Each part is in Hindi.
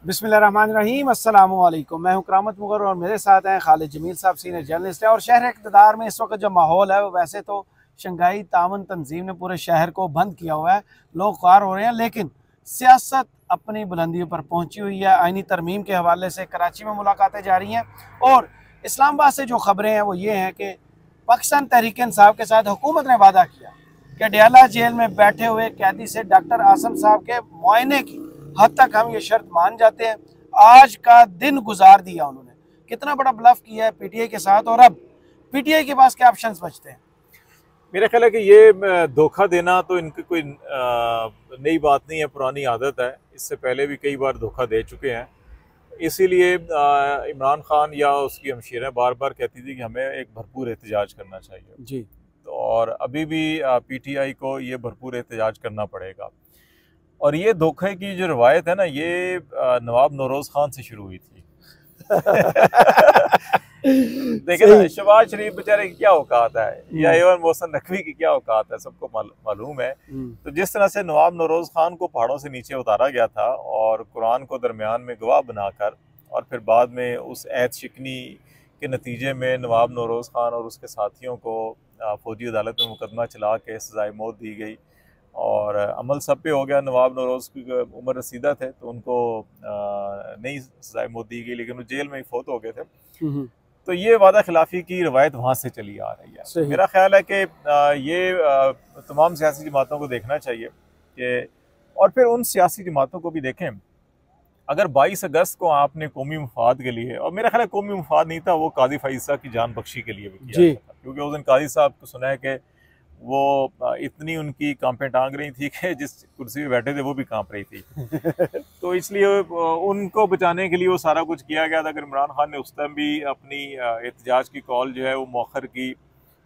बिस्मिल्लाहिर्रहमानिर्रहीम, अस्सलामु अलैकुम। मैं हूं करामत मुगर और मेरे साथ हैं खालिद जमील साहब, सीनियर जर्नलिस्ट है। और शहर इक़्तिदार में इस वक्त जो माहौल है वो वैसे तो शंघाई तावन तंजीम ने पूरे शहर को बंद किया हुआ है, लोग ख्वार हो रहे हैं, लेकिन सियासत अपनी बुलंदियों पर पहुंची हुई है। आईनी तरमीम के हवाले से कराची में मुलाकातें जारी हैं और इस्लामाबाद से जो खबरें हैं वो ये हैं कि पाकिस्तान तहरीक इंसाफ के साथ हुकूमत ने वादा किया कि डयाला जेल में बैठे हुए कैदी से डॉक्टर आसम साहब के मुआयने की हद तक हम ये शर्त मान जाते हैं। आज का दिन गुजार दिया उन्होंने, कितना बड़ा ब्लफ किया है पीटीआई के साथ। और अब पीटीआई के पास क्या ऑप्शंस बचते हैं? मेरा ख्याल है कि ये धोखा देना तो इनकी कोई नई बात नहीं है, पुरानी आदत है। इससे पहले भी कई बार धोखा दे चुके हैं। इसीलिए इमरान खान या उसकी हमशीरें बार बार कहती थी कि हमें एक भरपूर एहतजाज करना चाहिए जी। तो और अभी भी पीटीआई को ये भरपूर एहतजाज करना पड़ेगा। और ये धोखे की जो रवायत है ना, ये नवाब नौरोज खान से शुरू हुई थी। देखिए ना, शहबाज शरीफ बेचारे की क्या औकात है या एवन मोहसिन नकवी की क्या औकात है, सबको मालूम है। तो जिस तरह से नवाब नौरोज खान को पहाड़ों से नीचे उतारा गया था और कुरान को दरमियान में गवाह बनाकर, और फिर बाद में उस ऐत शिकनी के नतीजे में नवाब नौरोज खान और उसके साथियों को फौजी अदालत में मुकदमा चला के सजाए मौत दी गई और अमल सब पे हो गया। नवाब नौरोज की उम्र रसीदा थे तो उनको नई सजाए मौत दी गई, लेकिन वो जेल में ही फौत हो गए थे। तो ये वादा खिलाफी की रवायत वहाँ से चली आ रही है। मेरा ख्याल है कि ये तमाम सियासी जमातों को देखना चाहिए कि, और फिर उन सियासी जमातों को भी देखें, अगर 22 अगस्त को आपने कौमी मफाद के लिए, और मेरा ख्याल है कौमी मफाद नहीं था, वो काजी फ़ाइज़ की जान बख्शी के लिए भी किया था, क्योंकि उस दिन काजी साहब को सुना है कि वो इतनी उनकी कांपें टांग रही थी कि जिस कुर्सी पे बैठे थे वो भी कांप रही थी। तो इसलिए उनको बचाने के लिए वो सारा कुछ किया गया था। अगर इमरान खान ने उस टाइम भी अपनी एहतजाज की कॉल जो है वो मौखर की,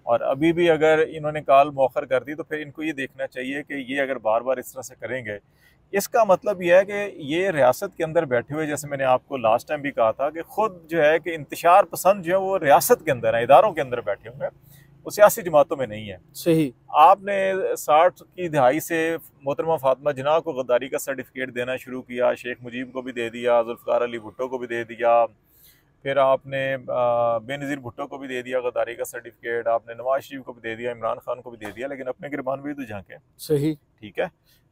और अभी भी अगर इन्होंने कॉल मौखर कर दी, तो फिर इनको ये देखना चाहिए कि ये अगर बार बार इस तरह से करेंगे, इसका मतलब यह है कि ये रियासत के अंदर बैठे हुए, जैसे मैंने आपको लास्ट टाइम भी कहा था कि खुद जो है कि इंतशार पसंद जो है वो रियासत के अंदर है, इदारों के अंदर बैठे हुए हैं, वो सियासी जमातों में नहीं है। सही। आपने 60 की दहाई से मोहतरमा फातिमा जिन्ना को गद्दारी का सर्टिफिकेट देना शुरू किया, शेख मुजीब को भी दे दिया, जुल्फ़िकार अली भुट्टो को भी दे दिया, फिर आपने बेनज़ीर भुट्टो को भी दे दिया गद्दारी का सर्टिफिकेट, आपने नवाज शरीफ को भी दे दिया, इमरान खान को भी दे दिया, लेकिन अपने गिरबान भी तो झांके। सही। ठीक है,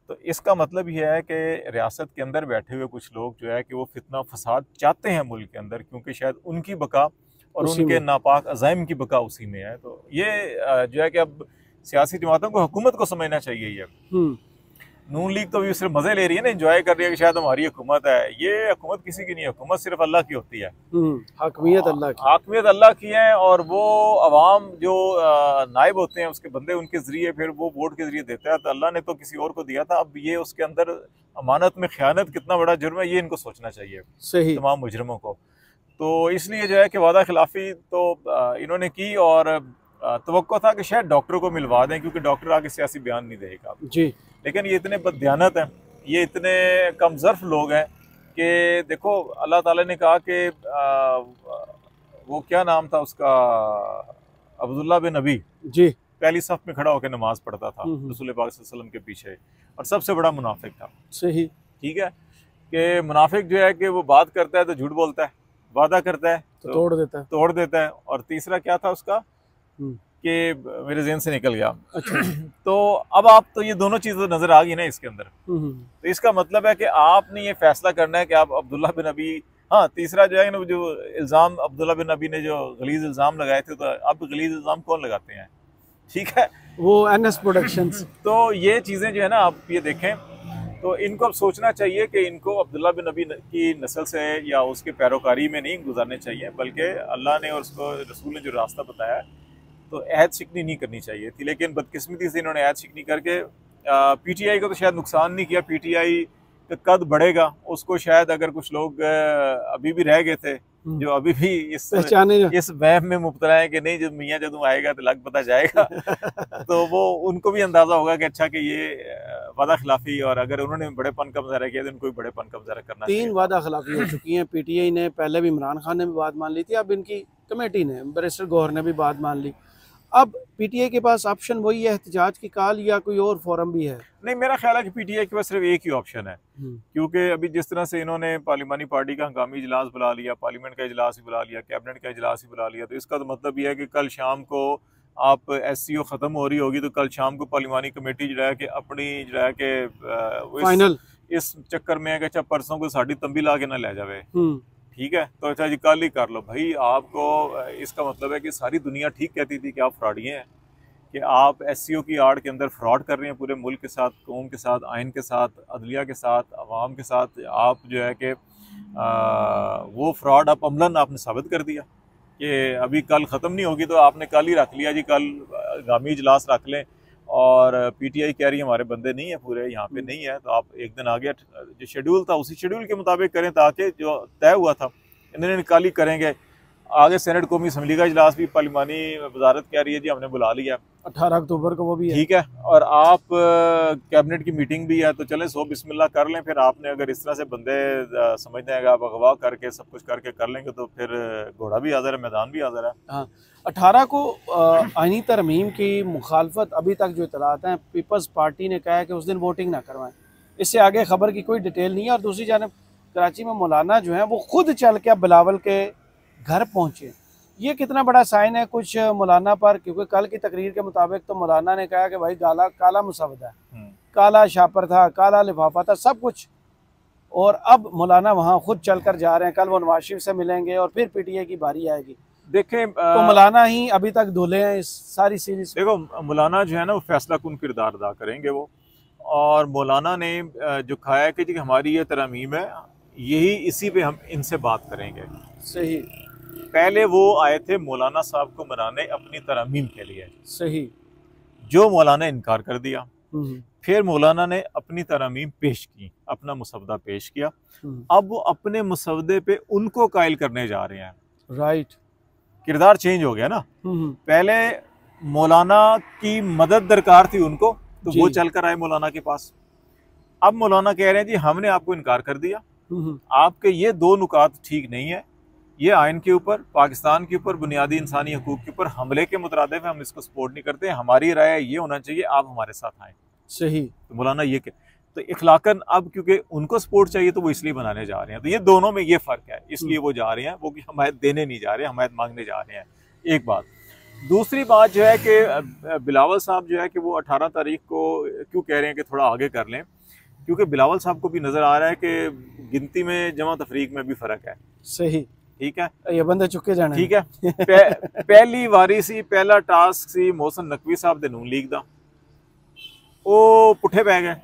तो इसका मतलब यह है कि रियासत के अंदर बैठे हुए कुछ लोग जो है कि वो फितना फसाद चाहते हैं मुल्क के अंदर, क्योंकि शायद उनकी बका और उनके नापाक अज़ाइम की बका उसी में है। तो ये जो है कि अब सियासी जमातों को हुकूमत को समझना चाहिए। ये नून लीग तो भी सिर्फ मजे ले रही है ना, एंजॉय कर रही है कि शायद हमारी हुकूमत है। ये हुकूमत किसी की नहीं है, हुकूमत सिर्फ अल्लाह की होती है। हाकमियत अल्लाह की, हाकमियत अल्लाह की है, और वो अवाम जो नायब होते हैं उसके बंदे, उनके जरिए फिर वो वोट के जरिए देता है। तो अल्लाह ने तो किसी और को दिया था, अब ये उसके अंदर अमानत में खयानत कितना बड़ा जुर्म है, ये इनको सोचना चाहिए। सही। तमाम मुजरिमों को। तो इसलिए जो है कि वादा खिलाफी तो इन्होंने की, और तवक्को था कि शायद डॉक्टर को मिलवा दें, क्योंकि डॉक्टर आगे सियासी बयान नहीं देगा जी। लेकिन ये इतने बददियानत हैं, ये इतने कमज़र्फ लोग हैं कि देखो, अल्लाह ताला ने कहा कि वो क्या नाम था उसका, अब्दुल्ला बिन नबी जी, पहली सफ में खड़ा होकर नमाज पढ़ता था रसूल पाक सल्लल्लाहु अलैहि वसल्लम के पीछे, और सबसे बड़ा मुनाफिक था। सही। ठीक है, कि मुनाफिक जो है कि वो बात करता है तो झूठ बोलता है, वादा करता है तो तोड़ देता है। और तीसरा क्या था उसका कि मेरे ज़हन से निकल गया। अच्छा। तो अब आप तो ये दोनों चीज़ें नज़र आ गई ना इसके अंदर। तो इसका मतलब है कि आपने ये फैसला करना है कि आप अब्दुल्ला बिन नबी, हाँ, तीसरा जो है ना, जो इल्ज़ाम अब्दुल्ला बिन नबी ने जो गलीज़ इल्ज़ाम लगाए थे, तो अब गलीज़ इल्ज़ाम कौन लगाते हैं? ठीक है, वो NS प्रोडक्शंस। तो ये चीज़ें जो है ना, आप ये देखें, तो इनको अब सोचना चाहिए कि इनको अब्दुल्ला बिन नबी की नस्ल से या उसके पैरोकारी में नहीं गुजारने चाहिए, बल्कि अल्लाह ने और उसको रसूल ने जो रास्ता बताया, तो ऐद शिकनी नहीं करनी चाहिए थी। लेकिन बदकिस्मती से इन्होंने ऐद शिकनी करके पीटीआई को तो शायद नुकसान नहीं किया। पीटीआई का कद बढ़ेगा, उसको शायद अगर कुछ लोग अभी भी रह गए थे जो अभी भी इस वहम में मुब्तला है कि नहीं, जब मियाँ जदू आएगा तो लग पता जाएगा। तो वो उनको भी अंदाजा होगा कि अच्छा कि ये वादा खिलाफी, और अगर उन्होंने बड़ेपन का मुजाहरा किया तो उनको भी बड़ेपन का मुजाहरा करना। 3 वादा खिलाफी हो चुकी हैं पीटीआई ने, पहले भी इमरान खान ने भी बात मान ली थी, अब इनकी कमेटी ने, बैरिस्टर गौहर ने भी बात मान ली। अब पीटीआई के पास ऑप्शन वही है एहतजाज की कॉल या कोई और फोरम भी है? नहीं, मेरा ख्याल है कि पीटीआई के पास सिर्फ एक ही ऑप्शन है, क्योंकि अभी जिस तरह से इन्होंने पार्लिमानी पार्टी का हंगामी इजलास बुला लिया, पार्लियामेंट का इजलास ही बुला लिया, कैबिनेट का इजलास ही बुला लिया, तो इसका तो मतलब यह है कि कल शाम को आप एससीओ ख़त्म हो रही होगी तो कल शाम को पार्लिमानी कमेटी जो है कि अपनी जो है कि फाइनल इस चक्कर में है कि अच्छा परसों को साड़ी तंबी ला के ना ले जावे, ठीक है, तो अच्छा जी कल ही कर लो भाई। आपको इसका मतलब है कि सारी दुनिया ठीक कहती थी कि आप फ्रॉडिये हैं, कि आप एससीओ की आड़ के अंदर फ्रॉड कर रहे हैं पूरे मुल्क के साथ, कौम के साथ, आइन के साथ, अदलिया के साथ, अवाम के साथ। आप जो है कि वो फ्रॉड आप अमलन आपने साबित कर दिया कि अभी कल ख़त्म नहीं होगी तो आपने कल ही रख लिया जी, कल गामी इजलास रख लें। और पीटीआई कह रही है हमारे बंदे नहीं है पूरे यहाँ पे नहीं है, तो आप एक दिन आगे जो शेड्यूल था उसी शेड्यूल के मुताबिक करें, ताकि जो तय हुआ था इन्होंने कल ही करेंगे। आगे सेनेट कौमी असम्बली का इजलास भी पार्लिमानी वजारत कह रही है जी हमने बुला लिया 18 अक्टूबर को, वो भी है, ठीक है, और आप कैबिनेट की मीटिंग भी है, तो चलें सो बिस्मिल्लाह कर लें। फिर आपने अगर इस तरह से बंदे समझते हैं कि आप अगवा करके सब कुछ करके कर लेंगे तो फिर घोड़ा भी हाजिर है, मैदान भी हाजिर है। हाँ, 18 को आईनी तरमीम की मुखालफत अभी तक जो इतलात हैं, पीपल्स पार्टी ने कहा है कि उस दिन वोटिंग ना करवाएं। इससे आगे खबर की कोई डिटेल नहीं है। और दूसरी जानब कराची में मौलाना जो हैं वो खुद चल के बिलावल के घर पहुँचे, ये कितना बड़ा साइन है कुछ मौलाना पर? क्योंकि कल की तकरीर के मुताबिक तो मौलाना ने कहा कि भाई काला मुसवदा है, काला शापर था, काला लिफाफा था, सब कुछ। और अब मौलाना वहाँ खुद चल कर जा रहे हैं, कल वो नवाज शरीफ से मिलेंगे और फिर पीटीआई की बारी आएगी। देखें तो मौलाना ही अभी तक धुले हैं इस सारी सीरीज। देखो मौलाना जो है ना वो फैसला कुन किरदार अदा करेंगे वो, और मौलाना ने जो खाया है कि जी हमारी ये तरमीम है, यही इसी पे हम इनसे बात करेंगे। सही। पहले वो आए थे मौलाना साहब को मनाने अपनी तरमीम के लिए, सही, जो मौलाना इनकार कर दिया। फिर मौलाना ने अपनी तरमीम पेश की, अपना मुसवदा पेश किया, अब वो अपने मुसवदे पे उनको कायल करने जा रहे हैं। राइट, किरदार चेंज हो गया ना। पहले मौलाना की मदद दरकार थी उनको, तो वो चल कर आए मौलाना के पास। अब मौलाना कह रहे हैं जी हमने आपको इनकार कर दिया, आपके ये दो नुकात ठीक नहीं है, ये आइन के ऊपर, पाकिस्तान के ऊपर, बुनियादी इंसानी हकूक के ऊपर हमले के मुतरादिफ है, हम इसको सपोर्ट नहीं करते, हमारी राय ये होना चाहिए आप हमारे साथ आए। सही। तो मौलाना ये क्या, तो इखलाकन अब क्योंकि उनको सपोर्ट चाहिए तो वो इसलिए बनाने जा रहे हैं, तो ये दोनों में ये फ़र्क है, इसलिए वो जा रहे हैं, वो कि हमायत देने नहीं जा रहे, हमायत मांगने जा रहे हैं। एक बात। दूसरी बात जो है कि बिलावल साहब जो है कि वो 18 तारीख को क्यों कह रहे हैं कि थोड़ा आगे कर लें, क्योंकि बिलावल साहब को भी नज़र आ रहा है कि गिनती में जमा तफरीक में भी फ़र्क है। सही, ठीक है, ये बंदे चुके जाने, ठीक है। पहली वारी सी, पहला टास्क सी मोहसिन नकवी साहब दे नून लीग दा, वो पुठे पै गए,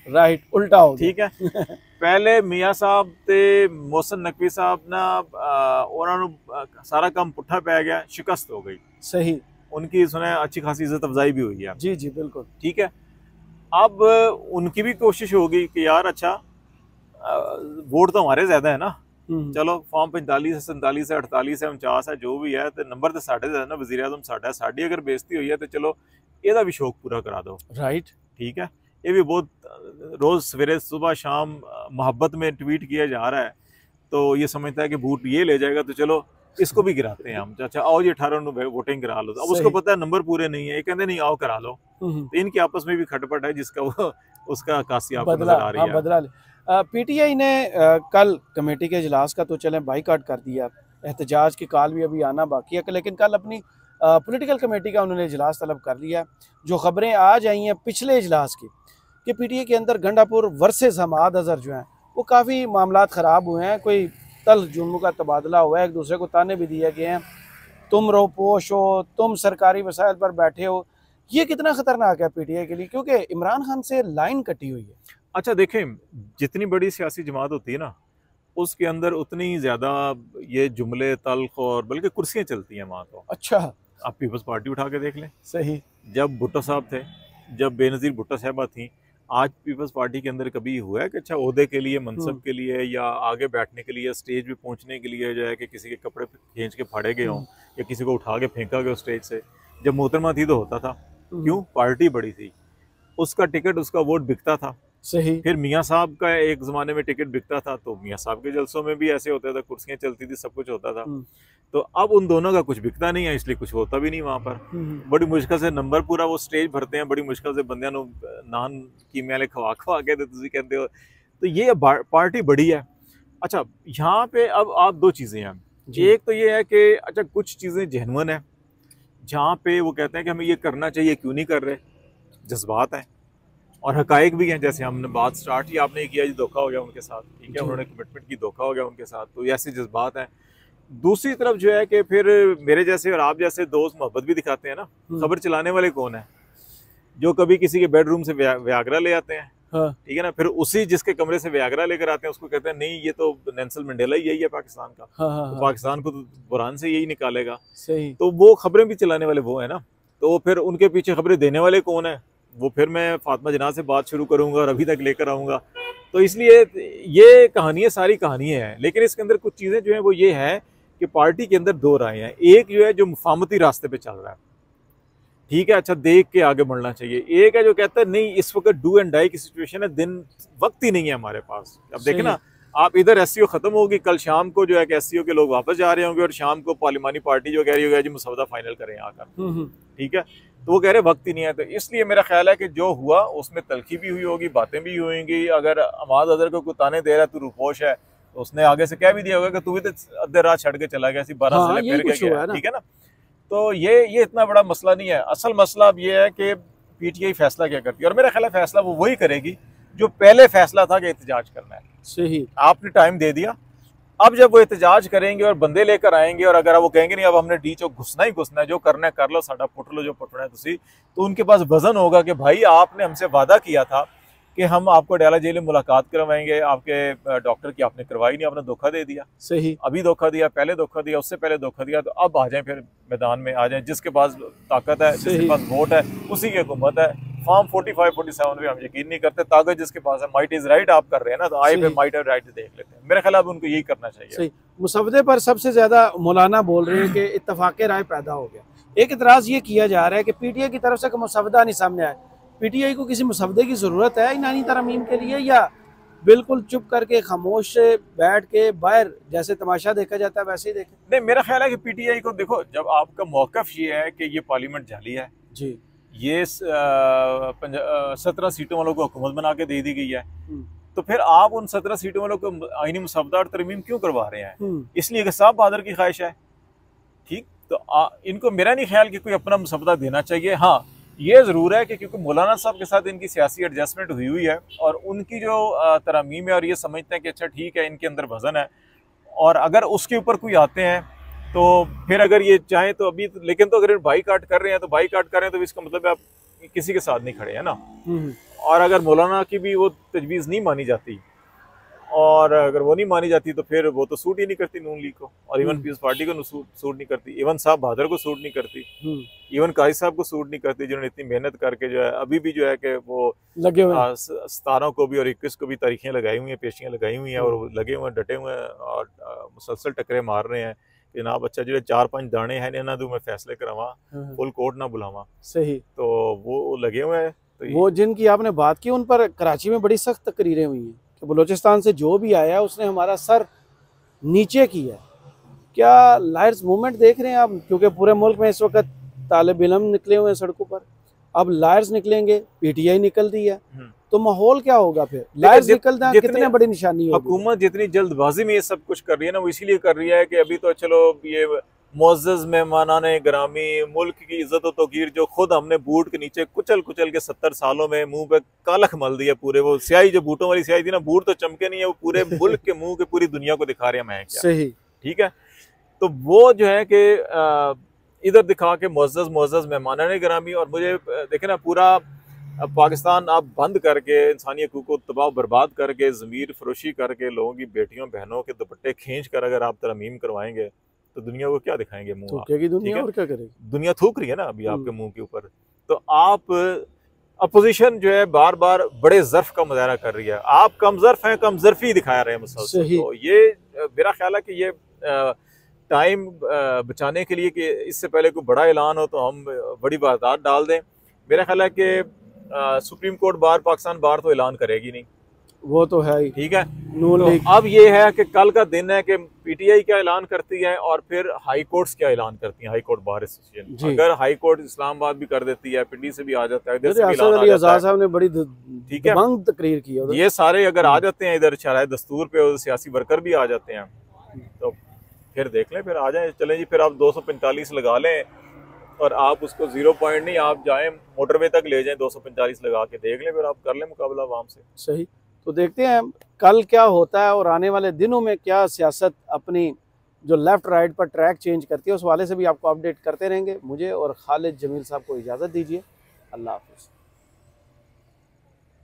राइट, उल्टा हो गया, ठीक है। पहले मियाँ साहब ते मोहसिन नकवी साहब ना उन्होंने सारा काम पुठा पै गया, शिकस्त हो गई। सही, उनकी सुने अच्छी खासी इज्जत अफजाई भी हुई है। जी जी बिल्कुल, ठीक है। अब उनकी भी कोशिश होगी कि यार अच्छा वोट तो हमारे ज्यादा है ना, चलो फॉर्म 45 है, 47 है, 48 है, 49 है, जो भी है, तो नंबर तो साढ़े ज्यादा ना, वज़ीर आज़म साढ़ा, साड़ी अगर बेइज्जती हुई है तो चलो ਇਹਦਾ भी शौक पूरा करा दो। राइट, ठीक है। ये भी बहुत रोज सवेरे सुबह शाम मोहब्बत में ट्वीट किया जा रहा है, तो ये समझता है कि वोट ये ले जाएगा तो चलो इसको भी गिराते हैं हम, अच्छा आओ जी 18 ਨੂੰ वोटिंग करा लो। अब उसको पता है नंबर पूरे नहीं है, ये कहते नहीं आओ करा लो, तो इनकी आपस में भी खटपट है जिसका वो उसका अक्कासी आपको नजर आ रही है। बदला ले। पीटीआई ने कल कमेटी के इजलास का तो चलें बाइकआउट कर दिया, एहतजाज की कॉल भी अभी आना बाकी है, लेकिन कल अपनी पॉलिटिकल कमेटी का उन्होंने इजलास तलब कर लिया। जो खबरें आज आई हैं पिछले इजलास की कि पीटीआई के अंदर गंडापुर वर्सेस हमाद अजहर जो हैं वो काफ़ी मामलात ख़राब हुए हैं, कोई तल जुम्मों का तबादला हुआ है, एक दूसरे को ताने भी दिए गए हैं, तुम रोपोश हो, तुम सरकारी वसाइल पर बैठे हो। ये कितना ख़तरनाक है पीटीआई के लिए, क्योंकि इमरान खान से लाइन कटी हुई है। अच्छा देखें, जितनी बड़ी सियासी जमात होती है ना उसके अंदर उतनी ही ज़्यादा ये जुमले तल्ख और बल्कि कुर्सियाँ चलती हैं वहाँ तो। अच्छा, आप पीपल्स पार्टी उठा के देख लें। सही, जब भुट्टो साहब थे, जब बेनज़ीर भुट्टो साहबा थी, आज पीपल्स पार्टी के अंदर कभी हुआ है कि अच्छा ओहदे के लिए, मनसब के लिए या आगे बैठने के लिए, स्टेज पे पहुंचने के लिए जो है कि किसी के कपड़े खींच के फाड़े गए हों या किसी को उठा के फेंका गया स्टेज से। जब मोहतरमा थी तो होता था, क्यों? पार्टी बड़ी थी, उसका टिकट उसका वोट बिकता था, सही। फिर मियाँ साहब का एक ज़माने में टिकट बिकता था, तो मियाँ साहब के जलसों में भी ऐसे होता था, कुर्सियाँ चलती थी, सब कुछ होता था। तो अब उन दोनों का कुछ बिकता नहीं है, इसलिए कुछ होता भी नहीं वहाँ पर। बड़ी मुश्किल से नंबर पूरा वो स्टेज भरते हैं, बड़ी मुश्किल से बंदियां नु नान कीमे खवा खवा के तुझे कहते हो। तो ये पार्टी बड़ी है। अच्छा, यहाँ पे अब आप दो चीज़ें हैं। एक तो ये है कि अच्छा कुछ चीज़ें जेन्युइन है, जहाँ पे वो कहते हैं कि हमें ये करना चाहिए, क्यों नहीं कर रहे, जज्बात है और हकायक भी हैं। जैसे हमने बात स्टार्ट की, आपने किया जी धोखा हो गया उनके साथ, ठीक है, उन्होंने कमिटमेंट की, धोखा हो गया उनके साथ, तो ऐसे जज्बात हैं। दूसरी तरफ जो है कि फिर मेरे जैसे और आप जैसे दोस्त मोहब्बत भी दिखाते हैं ना। खबर चलाने वाले कौन है? जो कभी किसी के बेडरूम से व्यागरा ले आते हैं, हाँ। ठीक है ना, फिर उसी जिसके कमरे से व्यागरा लेकर आते हैं उसको कहते हैं नहीं ये तो नेल्सन मंडेला ही यही है पाकिस्तान का। हाँ, तो पाकिस्तान को तो बुरहान से यही निकालेगा। सही। तो वो खबरें भी चलाने वाले वो है ना। तो फिर उनके पीछे खबरें देने वाले कौन है? वो फिर मैं फातिमा जना से बात शुरू करूंगा और अभी तक लेकर आऊंगा। तो इसलिए ये कहानियां सारी कहानियां हैं, लेकिन इसके अंदर कुछ चीज़ें जो है वो ये है कि पार्टी के अंदर दो राय हैं। एक जो है जो मुफाहमती रास्ते पे चल रहा है, ठीक है, अच्छा देख के आगे बढ़ना चाहिए। एक है जो कहता है नहीं इस वक्त डू एंड डाई की सिचुएशन है, दिन वक्त ही नहीं है हमारे पास। अब देखें ना, आप इधर एससीओ खत्म होगी, कल शाम को जो है कि एससीओ के लोग वापस जा रहे होंगे और शाम को पार्लिमानी पार्टी जो कह रही होगी जी मसौदा फाइनल करें आकर, ठीक है, तो वो कह रहे वक्त ही नहीं है। तो इसलिए मेरा ख्याल है कि जो हुआ उसमें तलखी भी हुई होगी, बातें भी हुई होंगी। अगर अमाद अदर को ताने दे रहा है तू रूपोश है, तो उसने आगे से कह भी दिया होगा कि तू भी तो अद्धे रात छड़ के चला गया, 12 जिले फिर के गया, ठीक है ना। तो ये इतना बड़ा मसला नहीं है। असल मसला अब ये है कि पीटीआई फैसला क्या करती है, और मेरा ख्याल है फैसला वो वही करेगी जो पहले फैसला था कि एहतजाज करना है। सही, आपने टाइम दे दिया। अब जब वो एहतजाज करेंगे और बंदे लेकर आएंगे और अगर वो कहेंगे नहीं अब हमने डी चौक घुसना ही घुसना है, जो करना है कर लो, साडा पुट लो जो पुटना है तुसी, तो उनके पास वजन होगा कि भाई आपने हमसे वादा किया था कि हम आपको डाला जेल में मुलाकात करवाएंगे, आपके डॉक्टर की आपने करवाई नहीं, आपने धोखा दे दिया। सही, अभी धोखा दिया, पहले धोखा दिया, उससे पहले धोखा दिया, तो अब आ जाए फिर मैदान में आ जाए। जिसके पास ताकत है, जिसके पास वोट है, उसी की हुकूमत है। फॉर्म 45, 47 पे हम यकीन नहीं करते। ताकत जिसके पास है, माइट इज राइट आप कर रहे हैं ना, तो आए पे माइट इज राइट देख लेते हैं। मेरे ख्याल अब उनको यही करना चाहिए। सही। मुसवदे पर सबसे ज्यादा मौलाना बोल रहे हैं कि इत्तफाक राय पैदा हो गया। एक इतराज ये किया जा रहा है कि पीटीआई की तरफ से मुसवदा नहीं सामने आया। पीटीआई को किसी मुसवदे की जरूरत है ईरानी तरमीम के लिए, या बिल्कुल चुप करके खामोश से बैठ के बाहर जैसे तमाशा देखा जाता है वैसे ही देखे? नहीं, मेरा ख्याल है कि पीटीआई को देखो, जब आपका मौकफ ये है कि ये पार्लियामेंट जाली है जी, ये 17 सीटों वालों को हुकूमत बना के दे दी गई है, तो फिर आप उन 17 सीटों वालों को आईनी मुसवदा और तरमीम क्यों करवा रहे हैं? इसलिए कि साहब बहादुर की ख्वाहिश है, ठीक। तो इनको मेरा नहीं ख्याल कि कोई अपना मुसवदा देना चाहिए। हाँ, ये ज़रूर है कि क्योंकि मौलाना साहब के साथ इनकी सियासी एडजस्टमेंट हुई है और उनकी जो तरमीम है और ये समझते हैं कि अच्छा ठीक है इनके अंदर वजन है, और अगर उसके ऊपर कोई आते हैं तो फिर अगर ये चाहें तो अभी, लेकिन तो अगर बाईकाट कर रहे हैं तो बाईकाट कर रहे हैं तो इसका मतलब है आप किसी के साथ नहीं खड़े हैं ना। और अगर मौलाना की भी वो तजवीज़ नहीं मानी जाती, और अगर वो नहीं मानी जाती तो फिर वो तो सूट ही नहीं करती नून लीग को, और इवन पीस पार्टी को सूट नहीं करती, इवन साहब बहादुर को सूट नहीं करती, इवन काजी साहब को सूट नहीं करती, जिन्होंने इतनी मेहनत करके जो है अभी भी जो है कि वो लगे हुए 17 को भी और 21 को भी तारीखें लगाई हुई हैं, पेशियां लगाई हुई हैं, और लगे हुए हैं, डटे हुए हैं और मुसलसल टकरे मार रहे हैं कि जनाब अच्छा जो 4-5 दाने हैं ना दूं मैं फैसले करावा, फुल कोर्ट ना बुलावा। सही, तो वो लगे हुए हैं। तो वो जिनकी आपने बात की उन पर कराची में बड़ी सख्त तकरीरें हुई हैं कि बलूचिस्तान से जो भी आया उसने हमारा सर नीचे किया। क्या लायर्स मूवमेंट देख रहे हैं आप? क्योंकि पूरे मुल्क में इस वक्त तालिब इल्म निकले हुए हैं सड़कों पर, अब लायर्स निकलेंगे, पीटीआई निकल दी है, तो माहौल क्या होगा फिर? लायर्स निकल जाए कितने बड़ी निशानी होगी। हुकूमत जितनी जल्दबाजी में ये सब कुछ कर रही है ना, वो इसीलिए कर रही है कि अभी तो चलो ये मुअज़्ज़ज़ मेहमानाने ग्रामी, मुल्क की इज्जत और तौक़ीर जो खुद हमने बूट के नीचे कुचल कुचल के 70 सालों में मुंह पे कालख मल दिया, पूरे वो स्याही जो बूटों वाली स्याही थी ना, बूट तो चमके नहीं है, वो पूरे मुल्क के मुंह के पूरी दुनिया को दिखा रहे हैं मैं क्या। सही, ठीक है। तो वो जो है कि इधर दिखा के मुअज़्ज़ज़ मेहमानाने ग्रामी, और मुझे देखे ना पूरा पाकिस्तान आप बंद करके इंसानी हकूक़ को तबाह बर्बाद करके ज़मीर फरोशी करके लोगों की बेटियों बहनों के दुपट्टे खींच कर अगर आप तरमीम करवाएंगे तो दुनिया को क्या दिखाएंगे मुंह? दुनिया और क्या करेगी? दुनिया थूक रही है ना अभी आपके मुंह के ऊपर। तो आप अपोजिशन जो है बार बार बड़े ज़र्फ का मुजाहरा कर रही है, आप कम ज़र्फ हैं, कम ज़र्फी दिखा रहे हैं मुसलसल। तो ये मेरा ख्याल है कि ये टाइम बचाने के लिए कि इससे पहले कोई बड़ा ऐलान हो तो हम बड़ी वारदात डाल दें। मेरा ख्याल है कि सुप्रीम कोर्ट बार पाकिस्तान बार तो ऐलान करेगी नहीं, वो तो है ही। ठीक है। नून लीग तो अब ये है कि कल का दिन है कि पीटीआई क्या ऐलान करती है और फिर हाई कोर्ट्स क्या ऐलान करती हैं, हाई कोर्ट बार एसोसिएशन। अगर हाई कोर्ट इस्लामाबाद भी कर देती है, पिंडी से भी आ जाता है, इधर से भी ऐलान आ जाता है, साहब ने बड़ी ठीक है, दबंग तकरीर की है, ये सारे अगर आ जाते हैं इधर शराय दस्तूर पे और सियासी वर्कर भी आ जाते हैं, तो फिर देख लें, फिर आ जाए, चलें जी, फिर आप 245 लगा लें और आप उसको 0 पॉइंट नहीं, आप जाएं मोटरवे तक ले जाएं, 245 लगा के देख लें, फिर आप कर लें मुकाबला आवाम से। सही। तो देखते हैं कल क्या होता है और आने वाले दिनों में क्या सियासत अपनी जो लेफ्ट राइट पर ट्रैक चेंज करती है, उस वाले से भी आपको अपडेट करते रहेंगे। मुझे और खालिद जमील साहब को इजाज़त दीजिए। अल्लाह हाफिज़।